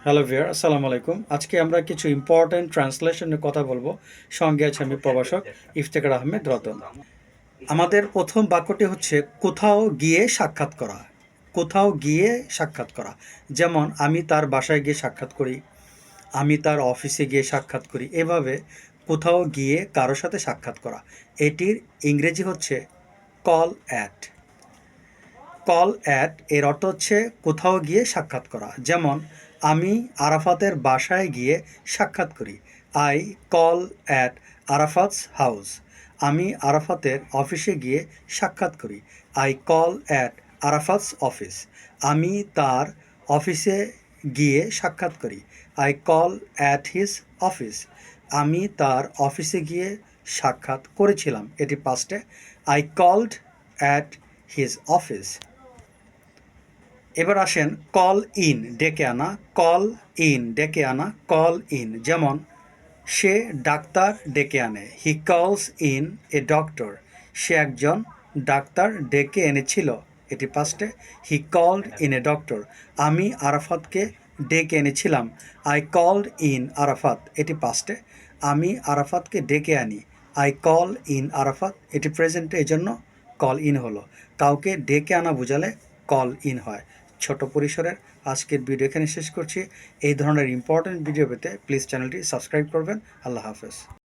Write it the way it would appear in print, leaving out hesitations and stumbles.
Hello viewer, আসসালামু আলাইকুম। আজকে আমরা কিছু ইম্পর্ট্যান্ট ট্রান্সলেশন নিয়ে কথা বলবো। সঙ্গে আছে আমি প্রভাষক ইফতেখার আহমেদ রতন। আমাদের প্রথম বাক্যটি হচ্ছে কোথাও গিয়ে সাক্ষাৎ করা। কোথাও গিয়ে সাক্ষাৎ করা, যেমন আমি তার বাসায় গিয়ে সাক্ষাৎ করি, আমি তার অফিসে গিয়ে সাক্ষাৎ করি। এভাবে কোথাও গিয়ে কারোর সাথে সাক্ষাৎ করা। এটির ইংরেজি হচ্ছে কল অ্যাট। কল অ্যাট এর অর্থ হচ্ছে কোথাও গিয়ে সাক্ষাৎ করা। যেমন আমি আরাফাতের বাসায় গিয়ে সাক্ষাৎ করি, I call at Arafat's house. আমি আরাফাতের অফিসে গিয়ে সাক্ষাৎ করি, I call at Arafat's office. আমি তার অফিসে গিয়ে সাক্ষাৎ করি, I call at his office. আমি তার অফিসে গিয়ে সাক্ষাৎ করেছিলাম, এটি পাস্টে, I called at his office. এবার আসেন কল ইন, ডেকে আনা। কল ইন, ডেকে আনা, কল ইন। যেমন সে ডাক্তার ডেকে আনে, হি কলস ইন এ ডক্টর। সে একজন ডাক্তার ডেকে এনেছিল, এটি পাস্টে, হি কলড ইন এ ডক্টর। আমি আরাফাতকে ডেকে এনেছিলাম, আই কলড ইন আরাফাত, এটি পাস্টে। আমি আরাফাতকে ডেকে আনি, আই কল ইন আরাফাত, এটি প্রেজেন্টে, এই জন্য কল ইন হলো। কাউকে ডেকে আনা বোঝালে কল ইন হয়। ছোট পরিসরের আজকের ভিডিও এখানে শেষ করছি। এই ধরনের ইম্পর্ট্যান্ট ভিডিও পেতে প্লিজ চ্যানেলটি সাবস্ক্রাইব করবেন। আল্লাহ হাফেজ।